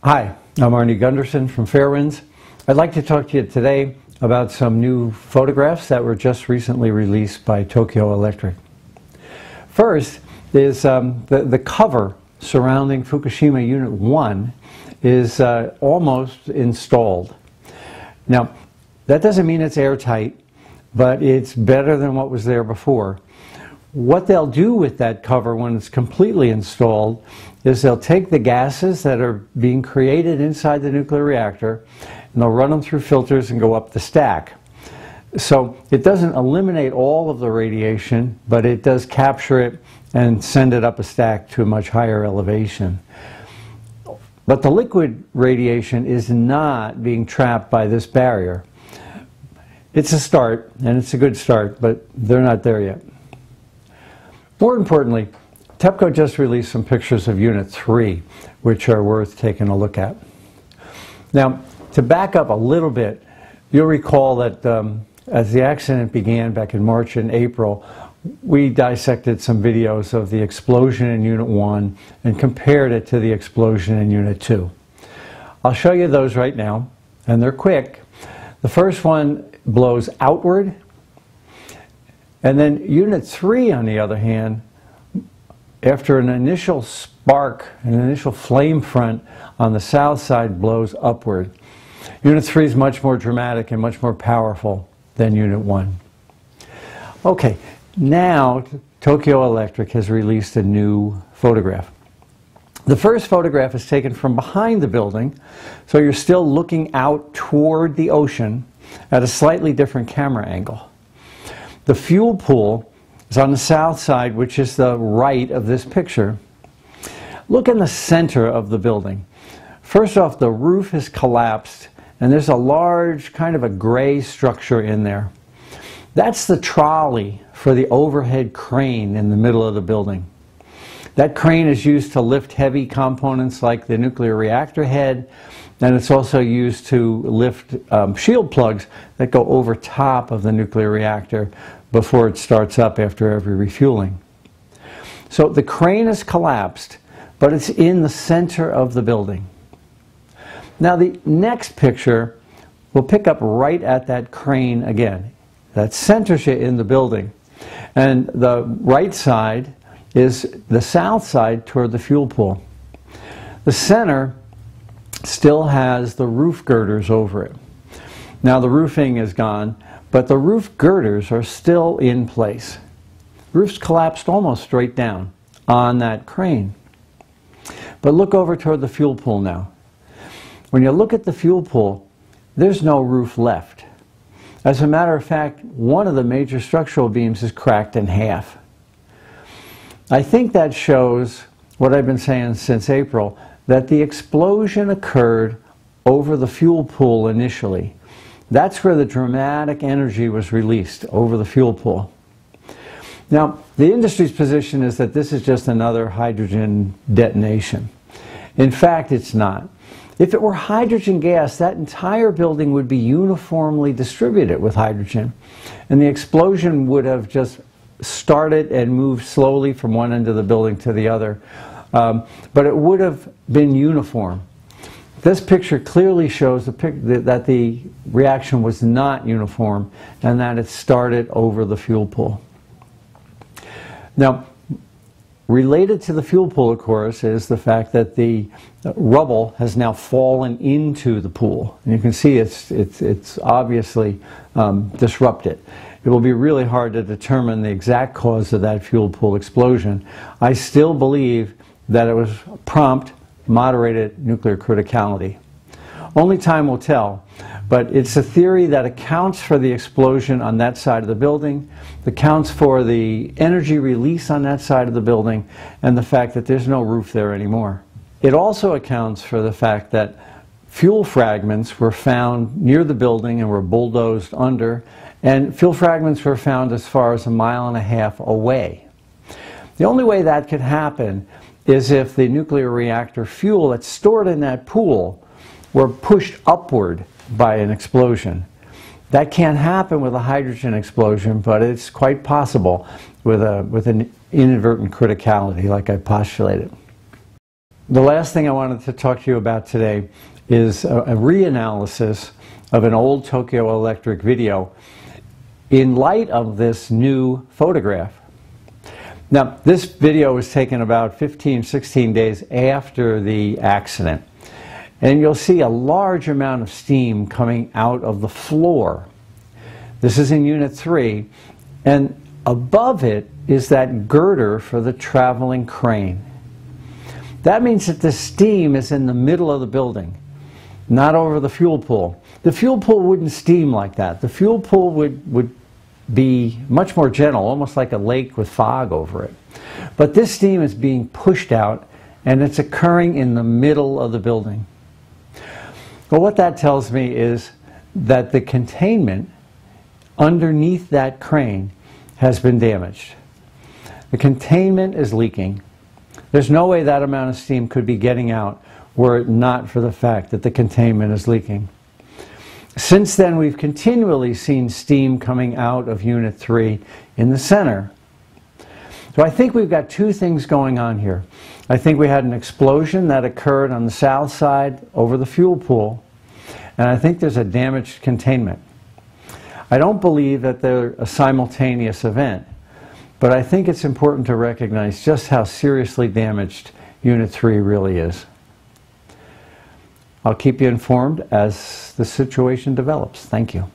Hi, I'm Arnie Gunderson from Fairewinds. I'd like to talk to you today about some new photographs that were just recently released by Tokyo Electric. First is the cover surrounding Fukushima Unit 1 is almost installed. Now, that doesn't mean it's airtight, but it's better than what was there before. What they'll do with that cover when it's completely installed is they'll take the gases that are being created inside the nuclear reactor and they'll run them through filters and go up the stack. So it doesn't eliminate all of the radiation, but it does capture it and send it up a stack to a much higher elevation. But the liquid radiation is not being trapped by this barrier. It's a start, and it's a good start, but they're not there yet. More importantly, TEPCO just released some pictures of Unit 3, which are worth taking a look at. Now, to back up a little bit, you'll recall that as the accident began back in March and April, we dissected some videos of the explosion in Unit 1 and compared it to the explosion in Unit 2. I'll show you those right now, and they're quick. The first one blows outward, and then Unit 3, on the other hand, after an initial spark, an initial flame front on the south side, blows upward. Unit 3 is much more dramatic and much more powerful than Unit 1. Okay, now Tokyo Electric has released a new photograph. The first photograph is taken from behind the building, so you're still looking out toward the ocean at a slightly different camera angle. The fuel pool is on the south side, which is the right of this picture. Look in the center of the building. First off, the roof has collapsed, and there's a large, kind of a gray structure in there. That's the trolley for the overhead crane in the middle of the building. That crane is used to lift heavy components like the nuclear reactor head, and it's also used to lift shield plugs that go over top of the nuclear reactor before it starts up after every refueling. So the crane has collapsed, but it's in the center of the building. Now the next picture will pick up right at that crane again. That centers you in the building. And the right side is the south side toward the fuel pool. The center still has the roof girders over it. Now the roofing is gone, but the roof girders are still in place. Roof's collapsed almost straight down on that crane. But look over toward the fuel pool now. When you look at the fuel pool, there's no roof left. As a matter of fact, one of the major structural beams is cracked in half. I think that shows what I've been saying since April, that the explosion occurred over the fuel pool initially. That's where the dramatic energy was released, over the fuel pool. Now, the industry's position is that this is just another hydrogen detonation. In fact, it's not. If it were hydrogen gas, that entire building would be uniformly distributed with hydrogen, and the explosion would have just started and moved slowly from one end of the building to the other. But it would have been uniform. This picture clearly shows that the reaction was not uniform and that it started over the fuel pool. Now, related to the fuel pool, of course, is the fact that the rubble has now fallen into the pool. And you can see it's obviously disrupted. It will be really hard to determine the exact cause of that fuel pool explosion. I still believe that it was prompt, moderated nuclear criticality. Only time will tell, but it's a theory that accounts for the explosion on that side of the building, accounts for the energy release on that side of the building, and the fact that there's no roof there anymore. It also accounts for the fact that fuel fragments were found near the building and were bulldozed under, and fuel fragments were found as far as 1.5 miles away. The only way that could happen is if the nuclear reactor fuel that's stored in that pool were pushed upward by an explosion. That can't happen with a hydrogen explosion, but it's quite possible with an inadvertent criticality like I postulated. The last thing I wanted to talk to you about today is a reanalysis of an old Tokyo Electric video in light of this new photograph. Now, this video was taken about 16 days after the accident. And you'll see a large amount of steam coming out of the floor. This is in Unit 3, and above it is that girder for the traveling crane. That means that the steam is in the middle of the building, not over the fuel pool. The fuel pool wouldn't steam like that. The fuel pool would be much more gentle, almost like a lake with fog over it. But this steam is being pushed out, and it's occurring in the middle of the building. Well, what that tells me is that the containment underneath that crane has been damaged. The containment is leaking. There's no way that amount of steam could be getting out were it not for the fact that the containment is leaking. Since then, we've continually seen steam coming out of Unit 3 in the center. So I think we've got two things going on here. I think we had an explosion that occurred on the south side over the fuel pool, and I think there's a damaged containment. I don't believe that they're a simultaneous event, but I think it's important to recognize just how seriously damaged Unit 3 really is. I'll keep you informed as the situation develops. Thank you.